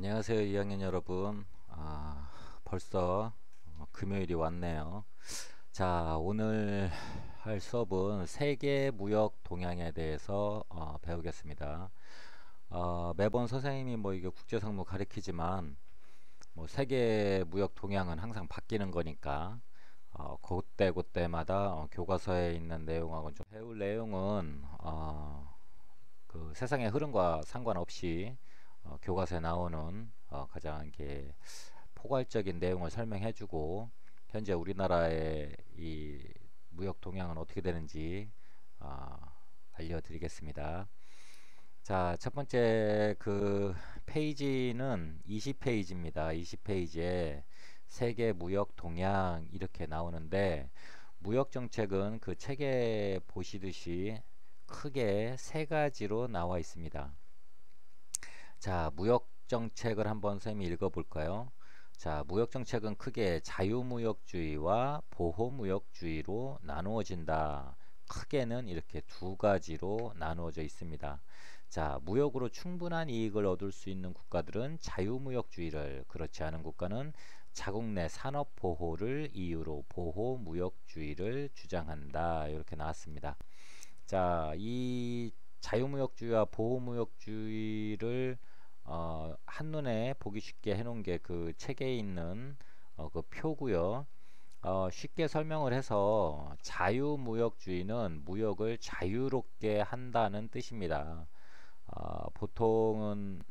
안녕하세요, 2학년 여러분. 벌써 금요일이 왔네요. 자, 오늘 할 수업은 세계 무역 동향에 대해서 배우겠습니다. 매번 선생님이 뭐 이게 국제 상무 가르치지만 뭐 세계 무역 동향은 항상 바뀌는 거니까 그때그때마다 교과서에 있는 내용하고는 좀 배울 내용은 그 세상의 흐름과 상관없이 교과서에 나오는 가장 이렇게 포괄적인 내용을 설명해주고 현재 우리나라의 이 무역 동향은 어떻게 되는지 알려드리겠습니다. 자, 첫 번째 그 페이지는 20페이지입니다. 20페이지에 세계 무역 동향 이렇게 나오는데 무역 정책은 그 책에 보시듯이 크게 세 가지로 나와 있습니다. 자, 무역 정책을 한번 쌤이 읽어볼까요? 자, 무역 정책은 크게 자유무역주의와 보호무역주의로 나누어진다. 크게는 이렇게 두 가지로 나누어져 있습니다. 자, 무역으로 충분한 이익을 얻을 수 있는 국가들은 자유무역주의를, 그렇지 않은 국가는 자국 내 산업 보호를 이유로 보호무역주의를 주장한다. 이렇게 나왔습니다. 자, 이 자유무역주의와 보호무역주의를 한눈에 보기 쉽게 해놓은 게 그 책에 있는 그 표고요. 쉽게 설명을 해서 자유무역주의는 무역을 자유롭게 한다는 뜻입니다. 보통은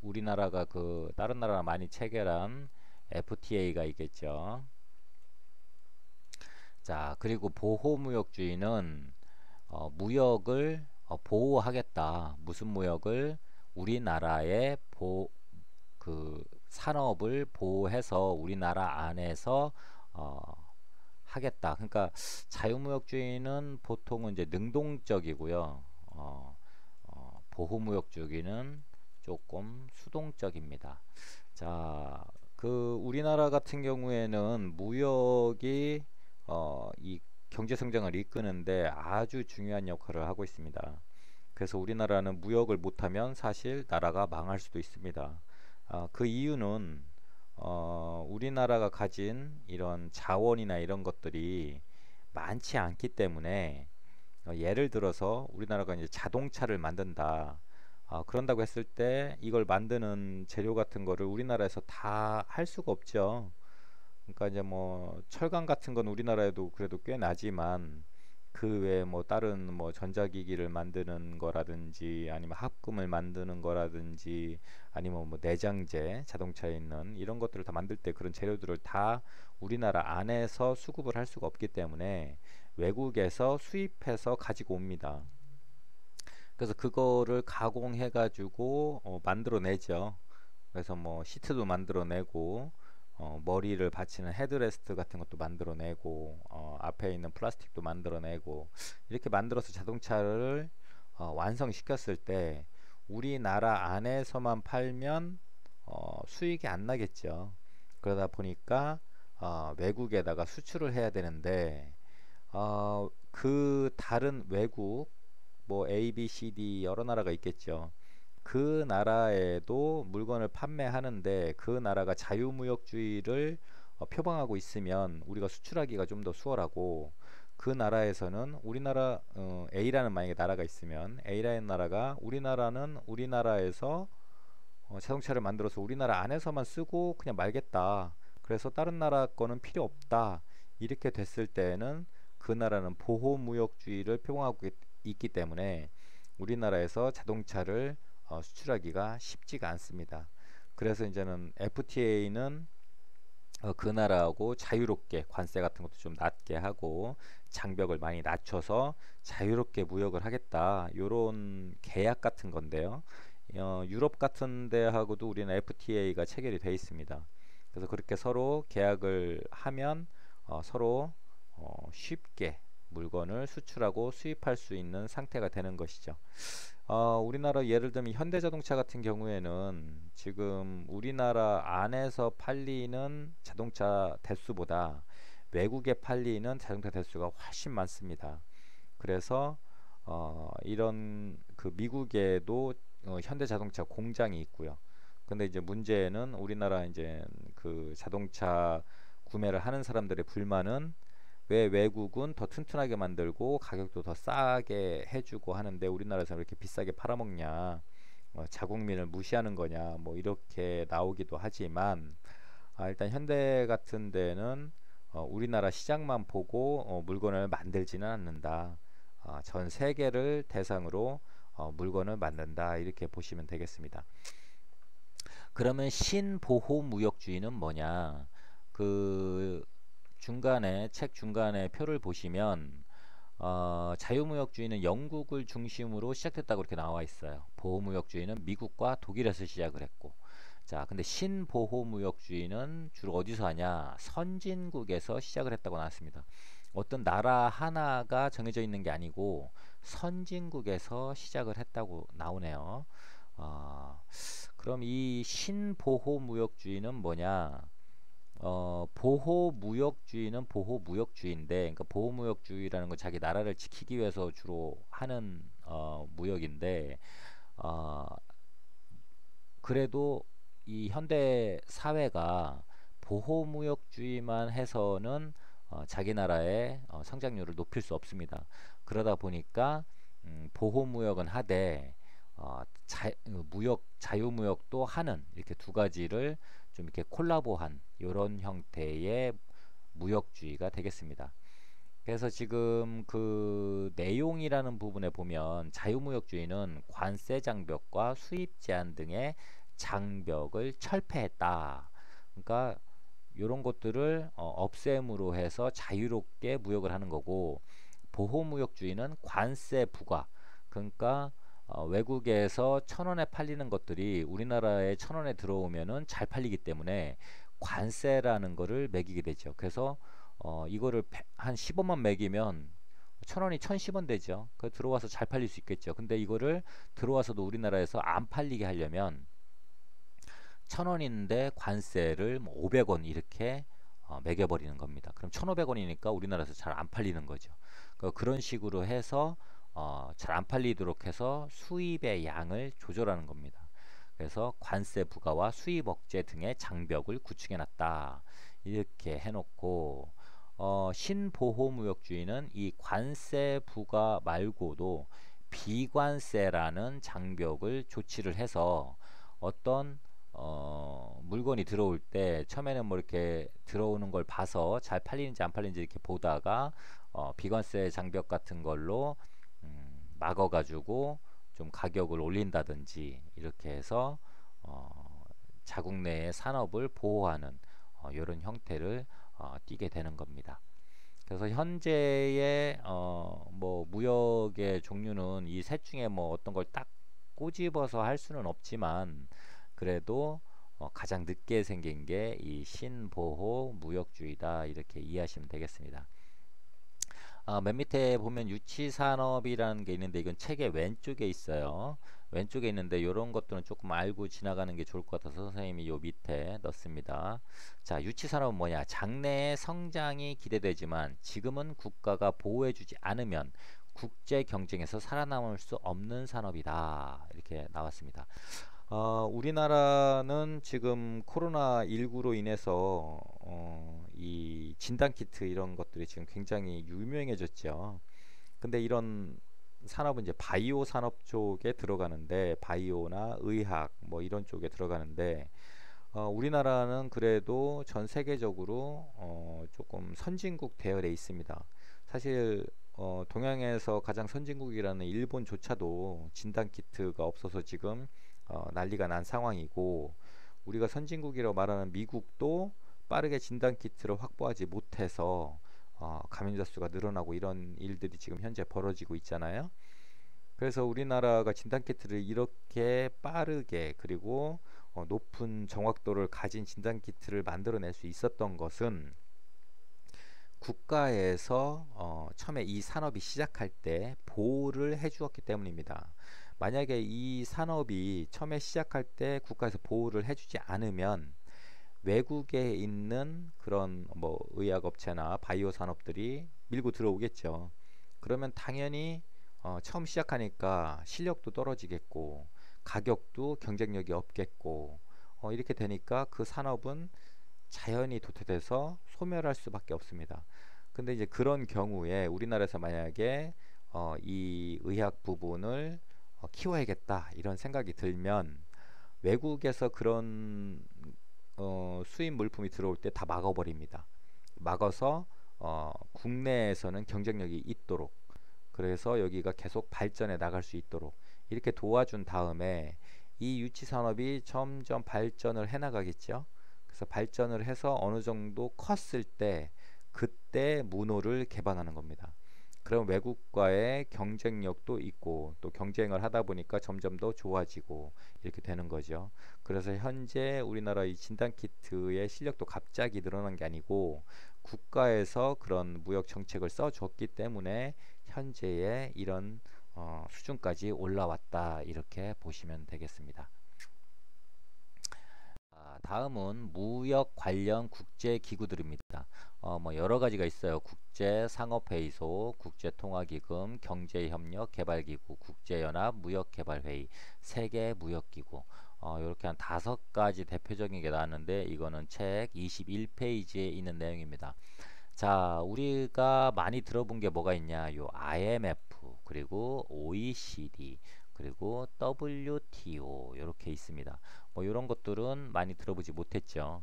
우리나라가 그 다른 나라랑 많이 체결한 FTA가 있겠죠. 자, 그리고 보호무역주의는 무역을 보호하겠다. 무슨 무역을? 우리나라의 그 산업을 보호해서 우리나라 안에서 하겠다. 그러니까 자유무역주의는 보통은 이제 능동적이고요. 보호무역주의는 조금 수동적입니다. 자, 그 우리나라 같은 경우에는 무역이 이 경제 성장을 이끄는데 아주 중요한 역할을 하고 있습니다. 그래서 우리나라는 무역을 못하면 사실 나라가 망할 수도 있습니다. 그 이유는 우리나라가 가진 이런 자원이나 이런 것들이 많지 않기 때문에 예를 들어서 우리나라가 이제 자동차를 만든다. 그런다고 했을 때 이걸 만드는 재료 같은 거를 우리나라에서 다 할 수가 없죠. 그러니까 이제 뭐 철강 같은 건 우리나라에도 그래도 꽤 나지만 그 외에 뭐 다른 뭐 전자기기를 만드는 거라든지 아니면 합금을 만드는 거라든지 아니면 뭐 내장재 자동차에 있는 이런 것들을 다 만들 때 그런 재료들을 다 우리나라 안에서 수급을 할 수가 없기 때문에 외국에서 수입해서 가지고 옵니다. 그래서 그거를 가공해 가지고 만들어내죠. 그래서 뭐 시트도 만들어내고 머리를 받치는 헤드레스트 같은 것도 만들어내고 앞에 있는 플라스틱도 만들어내고 이렇게 만들어서 자동차를 완성시켰을 때 우리나라 안에서만 팔면 수익이 안 나겠죠. 그러다 보니까 외국에다가 수출을 해야 되는데 그 다른 외국 뭐 A, B, C, D 여러 나라가 있겠죠. 그 나라에도 물건을 판매하는데 그 나라가 자유무역주의를 표방하고 있으면 우리가 수출하기가 좀 더 수월하고 그 나라에서는 우리나라 A라는 만약에 나라가 있으면 A라는 나라가 우리나라는 우리나라에서 자동차를 만들어서 우리나라 안에서만 쓰고 그냥 말겠다. 그래서 다른 나라 거는 필요 없다. 이렇게 됐을 때는 그 나라는 보호무역주의를 표방하고 있기 때문에 우리나라에서 자동차를 수출하기가 쉽지가 않습니다. 그래서 이제는 FTA는 그 나라하고 자유롭게 관세 같은 것도 좀 낮게 하고 장벽을 많이 낮춰서 자유롭게 무역을 하겠다. 요런 계약 같은 건데요. 유럽 같은 데하고도 우리는 FTA가 체결이 되어 있습니다. 그래서 그렇게 서로 계약을 하면 서로 쉽게 물건을 수출하고 수입할 수 있는 상태가 되는 것이죠. 우리나라 예를 들면 현대자동차 같은 경우에는 지금 우리나라 안에서 팔리는 자동차 대수보다 외국에 팔리는 자동차 대수가 훨씬 많습니다. 그래서 이런 그 미국에도 현대자동차 공장이 있고요. 근데 이제 문제는 우리나라 이제 그 자동차 구매를 하는 사람들의 불만은 왜 외국은 더 튼튼하게 만들고 가격도 더 싸게 해주고 하는데 우리나라에서 왜 이렇게 비싸게 팔아먹냐, 자국민을 무시하는 거냐, 뭐 이렇게 나오기도 하지만 일단 현대 같은 데는 우리나라 시장만 보고 물건을 만들지는 않는다. 전 세계를 대상으로 물건을 만든다. 이렇게 보시면 되겠습니다. 그러면 신보호무역주의는 뭐냐? 그 중간에 책 중간에 표를 보시면 자유무역주의는 영국을 중심으로 시작됐다고 이렇게 나와 있어요. 보호무역주의는 미국과 독일에서 시작을 했고, 자, 근데 신보호무역주의는 주로 어디서 하냐? 선진국에서 시작을 했다고 나왔습니다. 어떤 나라 하나가 정해져 있는 게 아니고 선진국에서 시작을 했다고 나오네요. 어, 그럼 이 신보호무역주의는 뭐냐? 보호무역주의는 보호무역주의인데, 그러니까 보호무역주의라는 건 자기 나라를 지키기 위해서 주로 하는 무역인데, 어, 그래도 이 현대 사회가 보호무역주의만 해서는 자기 나라의 성장률을 높일 수 없습니다. 그러다 보니까 보호무역은 하되 자유무역도 하는 이렇게 두 가지를 좀 이렇게 콜라보한 이런 형태의 무역주의가 되겠습니다. 그래서 지금 그 내용이라는 부분에 보면 자유무역주의는 관세 장벽과 수입 제한 등의 장벽을 철폐했다. 그러니까 이런 것들을 없앰으로 해서 자유롭게 무역을 하는 거고, 보호무역주의는 관세 부과, 그러니까 외국에서 1,000원에 팔리는 것들이 우리나라에 1,000원에 들어오면은 잘 팔리기 때문에 관세라는 거를 매기게 되죠. 그래서 이거를 한 15만 매기면 1,000원이 1,010원 되죠. 그 들어와서 잘 팔릴 수 있겠죠. 근데 이거를 들어와서도 우리나라에서 안 팔리게 하려면 1,000원인데 관세를 뭐 500원 이렇게 매겨버리는 겁니다. 그럼 1,500원이니까 우리나라에서 잘 안 팔리는 거죠. 그런 식으로 해서 잘 안 팔리도록 해서 수입의 양을 조절하는 겁니다. 그래서 관세 부과와 수입 억제 등의 장벽을 구축해 놨다. 이렇게 해놓고 신보호무역주의는 이 관세 부과 말고도 비관세라는 장벽을 조치를 해서 어떤 물건이 들어올 때 처음에는 뭐 이렇게 들어오는 걸 봐서 잘 팔리는지 안 팔리는지 이렇게 보다가 비관세 장벽 같은 걸로 막아가지고 좀 가격을 올린다든지 이렇게 해서 자국 내의 산업을 보호하는 이런 형태를 띠게 되는 겁니다. 그래서 현재의 뭐 무역의 종류는 이 셋 중에 뭐 어떤 걸 딱 꼬집어서 할 수는 없지만 그래도 가장 늦게 생긴 게 이 신보호 무역주의다 이렇게 이해하시면 되겠습니다. 맨 밑에 보면 유치산업이라는 게 있는데 이건 책의 왼쪽에 있어요. 왼쪽에 있는데 이런 것들은 조금 알고 지나가는 게 좋을 것 같아서 선생님이 요 밑에 넣습니다. 자, 유치산업은 뭐냐? 장래의 성장이 기대되지만 지금은 국가가 보호해주지 않으면 국제 경쟁에서 살아남을 수 없는 산업이다. 이렇게 나왔습니다. 우리나라는 지금 코로나19로 인해서 이 진단키트 이런 것들이 지금 굉장히 유명해졌죠. 근데 이런 산업은 이제 바이오 산업 쪽에 들어가는데 바이오나 의학 뭐 이런 쪽에 들어가는데 우리나라는 그래도 전 세계적으로 조금 선진국 대열에 있습니다. 사실 동양에서 가장 선진국이라는 일본조차도 진단키트가 없어서 지금 난리가 난 상황이고, 우리가 선진국이라고 말하는 미국도 빠르게 진단키트를 확보하지 못해서 감염자 수가 늘어나고 이런 일들이 지금 현재 벌어지고 있잖아요. 그래서 우리나라가 진단키트를 이렇게 빠르게 그리고 높은 정확도를 가진 진단키트를 만들어낼 수 있었던 것은 국가에서 처음에 이 산업이 시작할 때 보호를 해주었기 때문입니다. 만약에 이 산업이 처음에 시작할 때 국가에서 보호를 해주지 않으면 외국에 있는 그런 뭐 의약업체나 바이오 산업들이 밀고 들어오겠죠. 그러면 당연히 처음 시작하니까 실력도 떨어지겠고 가격도 경쟁력이 없겠고 이렇게 되니까 그 산업은 자연히 도태돼서 소멸할 수밖에 없습니다. 근데 이제 그런 경우에 우리나라에서 만약에 이 의학 부분을 키워야겠다 이런 생각이 들면 외국에서 그런 수입 물품이 들어올 때 다 막아버립니다. 막아서 국내에서는 경쟁력이 있도록, 그래서 여기가 계속 발전해 나갈 수 있도록 이렇게 도와준 다음에 이 유치 산업이 점점 발전을 해 나가겠죠. 그래서 발전을 해서 어느 정도 컸을 때 그때 문호를 개방하는 겁니다. 그럼 외국과의 경쟁력도 있고 또 경쟁을 하다 보니까 점점 더 좋아지고 이렇게 되는 거죠. 그래서 현재 우리나라 이 진단키트의 실력도 갑자기 늘어난 게 아니고 국가에서 그런 무역 정책을 써줬기 때문에 현재의 이런 수준까지 올라왔다 이렇게 보시면 되겠습니다. 다음은 무역 관련 국제 기구들입니다. 뭐 여러 가지가 있어요. 국제상업회의소, 국제통화기금, 경제협력개발기구, 국제연합 무역개발회의, 세계무역기구. 이렇게 한 5가지 대표적인 게 나왔는데 이거는 책 21페이지에 있는 내용입니다. 자, 우리가 많이 들어본 게 뭐가 있냐? 요 IMF, 그리고 OECD, 그리고 WTO 이렇게 있습니다. 뭐 이런 것들은 많이 들어보지 못했죠.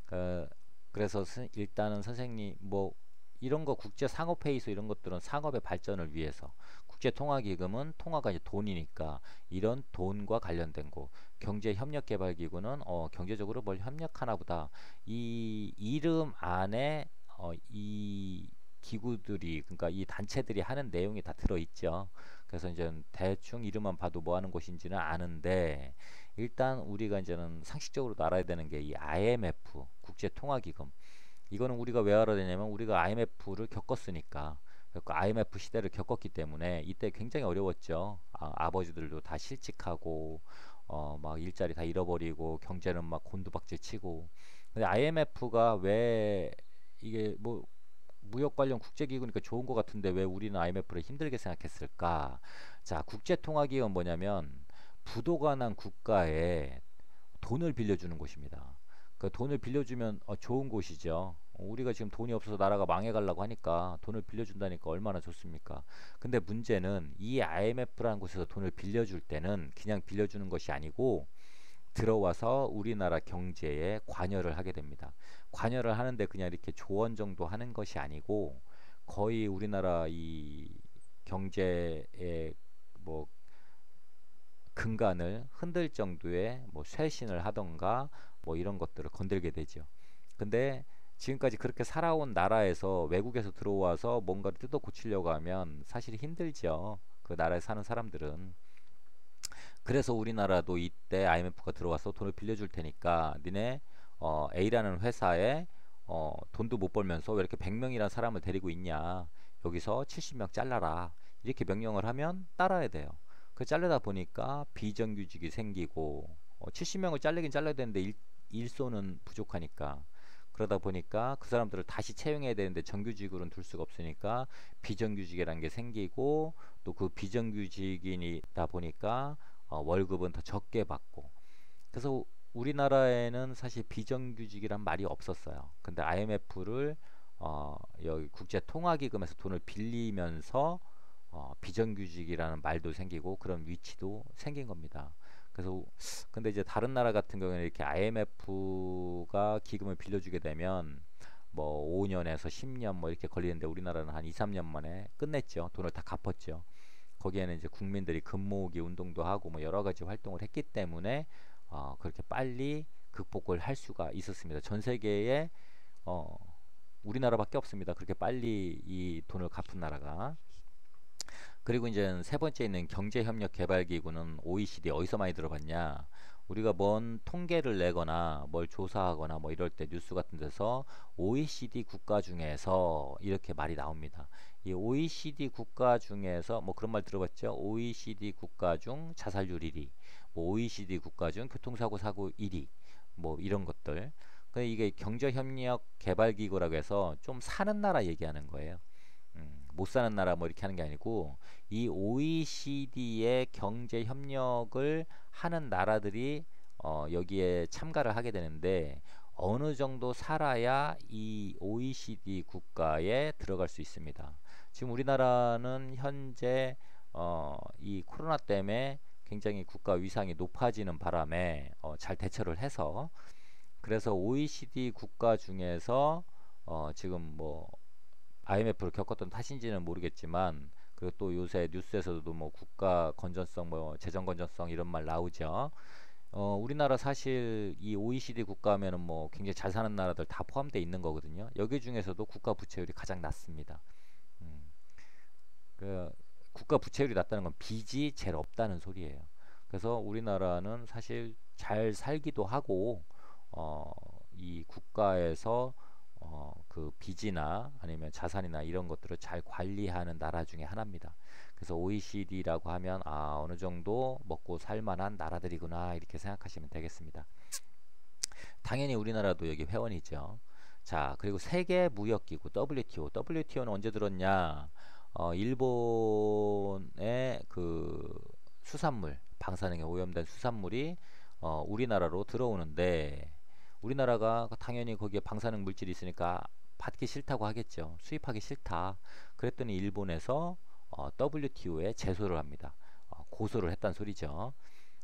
그, 그래서 일단은 선생님 뭐 이런 거 국제상업회의소 이런 것들은 상업의 발전을 위해서, 국제통화기금은 통화가 이제 돈이니까 이런 돈과 관련된 거, 경제협력개발기구는 경제적으로 뭘 협력하나 보다. 이 이름 안에 이 기구들이, 그러니까 이 단체들이 하는 내용이 다 들어있죠. 그래서 이제 대충 이름만 봐도 뭐 하는 곳인지는 아는데, 일단 우리가 이제는 상식적으로 알아야 되는 게 이 IMF 국제통화기금, 이거는 우리가 왜 알아야 되냐면 우리가 IMF를 겪었으니까. 그러니까 IMF 시대를 겪었기 때문에 이때 굉장히 어려웠죠. 아버지들도 다 실직하고 막 일자리 다 잃어버리고 경제는 막 곤두박질 치고. 근데 IMF가 왜, 이게 뭐 무역 관련 국제기구니까 좋은 것 같은데 왜 우리는 IMF를 힘들게 생각했을까? 자, 국제통화기금은 뭐냐면 부도가 난 국가에 돈을 빌려주는 곳입니다. 그 돈을 빌려주면 좋은 곳이죠. 우리가 지금 돈이 없어서 나라가 망해가려고 하니까 돈을 빌려준다니까 얼마나 좋습니까? 근데 문제는 이 IMF라는 곳에서 돈을 빌려줄 때는 그냥 빌려주는 것이 아니고 들어와서 우리나라 경제에 관여를 하게 됩니다. 관여를 하는데 그냥 이렇게 조언 정도 하는 것이 아니고 거의 우리나라 이 경제의 뭐 근간을 흔들 정도의 뭐 쇄신을 하던가 뭐 이런 것들을 건들게 되죠. 근데 지금까지 그렇게 살아온 나라에서 외국에서 들어와서 뭔가를 뜯어 고치려고 하면 사실 힘들죠. 그 나라에 사는 사람들은. 그래서 우리나라도 이때 IMF가 들어와서 돈을 빌려줄 테니까 니네 A라는 회사에 돈도 못 벌면서 왜 이렇게 100명이라는 사람을 데리고 있냐, 여기서 70명 잘라라, 이렇게 명령을 하면 따라야 돼요. 그 자르다 보니까 비정규직이 생기고 70명을 잘리긴 잘라야 되는데 일손은 부족하니까, 그러다 보니까 그 사람들을 다시 채용해야 되는데 정규직으로는 둘 수가 없으니까 비정규직이라는 게 생기고, 또 그 비정규직이다 보니까 월급은 더 적게 받고. 그래서 우리나라에는 사실 비정규직이란 말이 없었어요. 근데 IMF를 여기 국제통화기금에서 돈을 빌리면서 비정규직이라는 말도 생기고 그런 위치도 생긴 겁니다. 그래서 근데 이제 다른 나라 같은 경우에는 이렇게 IMF가 기금을 빌려주게 되면 뭐 5년에서 10년 뭐 이렇게 걸리는데 우리나라는 한 2, 3년 만에 끝냈죠. 돈을 다 갚았죠. 거기에는 이제 국민들이 금 모으기 운동도 하고 뭐 여러 가지 활동을 했기 때문에 그렇게 빨리 극복을 할 수가 있었습니다. 전 세계에 어, 우리나라밖에 없습니다. 그렇게 빨리 이 돈을 갚은 나라가. 그리고 이제 세 번째 있는 경제협력개발기구는 OECD. 어디서 많이 들어봤냐? 우리가 뭔 통계를 내거나 뭘 조사하거나 뭐 이럴 때 뉴스 같은 데서 OECD 국가 중에서 이렇게 말이 나옵니다. 이 OECD 국가 중에서 뭐 그런 말 들어봤죠? OECD 국가 중 자살률 1위, 뭐 OECD 국가 중 교통사고 1위, 뭐 이런 것들. 근데 이게 경제협력개발기구라고 해서 좀 사는 나라 얘기하는 거예요. 못 사는 나라 뭐 이렇게 하는 게 아니고 이 OECD의 경제 협력을 하는 나라들이 여기에 참가를 하게 되는데 어느 정도 살아야 이 OECD 국가에 들어갈 수 있습니다. 지금 우리나라는 현재 이 코로나 때문에 굉장히 국가 위상이 높아지는 바람에 잘 대처를 해서 그래서 OECD 국가 중에서 지금 뭐 IMF를 겪었던 탓인지는 모르겠지만 그리고 또 요새 뉴스에서도 뭐 국가 건전성 뭐 재정 건전성 이런 말 나오죠. 우리나라 사실 이 OECD 국가면은 뭐 굉장히 잘 사는 나라들 다 포함되어 있는 거거든요. 여기 중에서도 국가 부채율이 가장 낮습니다. 음, 그 국가 부채율이 낮다는 건 빚이 제일 없다는 소리예요. 그래서 우리나라는 사실 잘 살기도 하고 어, 이 국가에서 그 빚이나 아니면 자산이나 이런 것들을 잘 관리하는 나라 중에 하나입니다. 그래서 OECD라고 하면 아 어느 정도 먹고 살 만한 나라들이구나 이렇게 생각하시면 되겠습니다. 당연히 우리나라도 여기 회원이죠. 자, 그리고 세계 무역기구 WTO. WTO는 언제 들었냐? 일본의 그 수산물, 방사능에 오염된 수산물이 우리나라로 들어오는데 우리나라가 당연히 거기에 방사능 물질이 있으니까 받기 싫다고 하겠죠. 수입하기 싫다. 그랬더니 일본에서 WTO에 제소를 합니다. 고소를 했단 소리죠.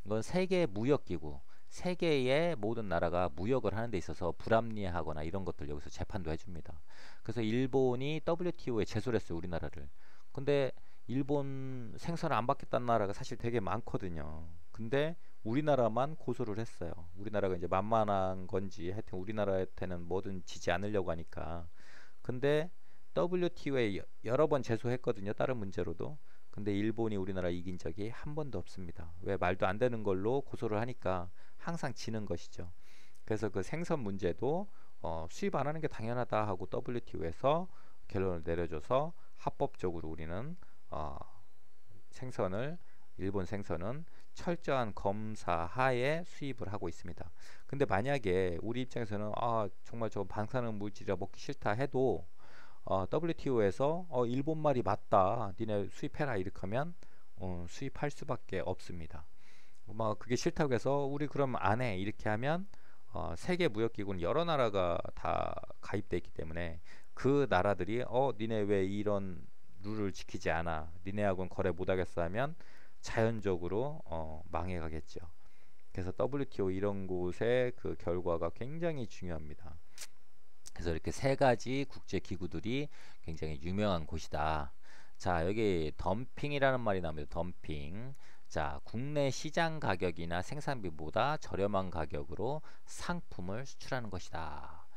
이건 세계 무역기구, 세계의 모든 나라가 무역을 하는 데 있어서 불합리하거나 이런 것들 여기서 재판도 해줍니다. 그래서 일본이 WTO에 제소를 했어요, 우리나라를. 근데 일본 생선을 안 받겠다는 나라가 사실 되게 많거든요. 근데 우리나라만 고소를 했어요. 우리나라가 이제 만만한 건지 하여튼 우리나라한테는 뭐든 지지 않으려고 하니까. 근데 WTO에 여러 번 제소했거든요, 다른 문제로도. 근데 일본이 우리나라 이긴 적이 한 번도 없습니다. 왜 말도 안 되는 걸로 고소를 하니까 항상 지는 것이죠. 그래서 그 생선 문제도 수입 안 하는 게 당연하다 하고 WTO에서 결론을 내려줘서 합법적으로 우리는 생선을 일본 생선은 철저한 검사 하에 수입을 하고 있습니다. 근데 만약에 우리 입장에서는 정말 저 방사능 물질이라 먹기 싫다 해도 WTO에서 일본 말이 맞다. 니네 수입해라 이렇게 하면 수입할 수밖에 없습니다. 막 그게 싫다고 해서 우리 그럼 안 해 이렇게 하면 세계 무역기구는 여러 나라가 다 가입돼 있기 때문에 그 나라들이 니네 왜 이런 룰을 지키지 않아 니네하고는 거래 못하겠어 하면 자연적으로 망해가겠죠. 그래서 WTO 이런 곳의 그 결과가 굉장히 중요합니다. 그래서 이렇게 세 가지 국제 기구들이 굉장히 유명한 곳이다. 자, 여기 덤핑이라는 말이 나옵니다. 덤핑. 자, 국내 시장 가격이나 생산비보다 저렴한 가격으로 상품을 수출하는 것이다.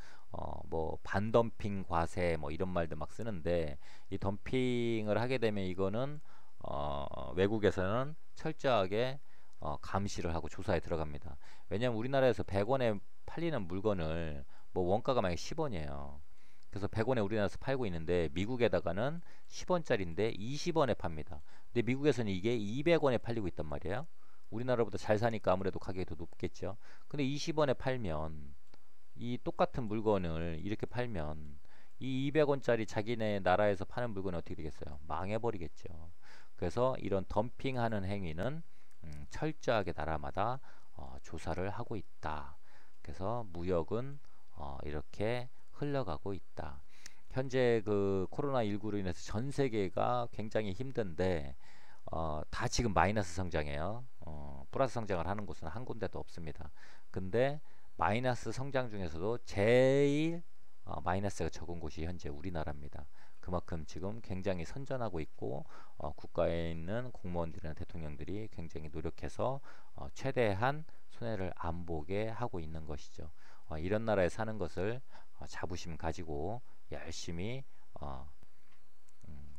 뭐 반덤핑 과세 뭐 이런 말들 막 쓰는데 이 덤핑을 하게 되면 이거는 외국에서는 철저하게 감시를 하고 조사에 들어갑니다. 왜냐하면 우리나라에서 100원에 팔리는 물건을 뭐 원가가 만약 10원이에요. 그래서 100원에 우리나라에서 팔고 있는데 미국에다가는 10원짜리인데 20원에 팝니다. 근데 미국에서는 이게 200원에 팔리고 있단 말이에요. 우리나라보다 잘 사니까 아무래도 가격이 더 높겠죠. 근데 20원에 팔면 이 똑같은 물건을 이렇게 팔면 이 200원짜리 자기네 나라에서 파는 물건이 어떻게 되겠어요? 망해버리겠죠. 그래서 이런 덤핑하는 행위는 철저하게 나라마다 조사를 하고 있다. 그래서 무역은 이렇게 흘러가고 있다. 현재 그 코로나19로 인해서 전 세계가 굉장히 힘든데 다 지금 마이너스 성장이에요. 플러스 성장을 하는 곳은 한 군데도 없습니다. 근데 마이너스 성장 중에서도 제일 마이너스가 적은 곳이 현재 우리나라입니다. 그만큼 지금 굉장히 선전하고 있고 국가에 있는 공무원들이나 대통령들이 굉장히 노력해서 최대한 손해를 안 보게 하고 있는 것이죠. 이런 나라에 사는 것을 자부심 가지고 열심히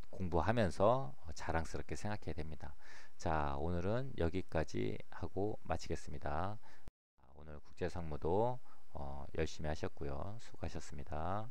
공부하면서 자랑스럽게 생각해야 됩니다. 자, 오늘은 여기까지 하고 마치겠습니다. 오늘 국제상무도 열심히 하셨고요. 수고하셨습니다.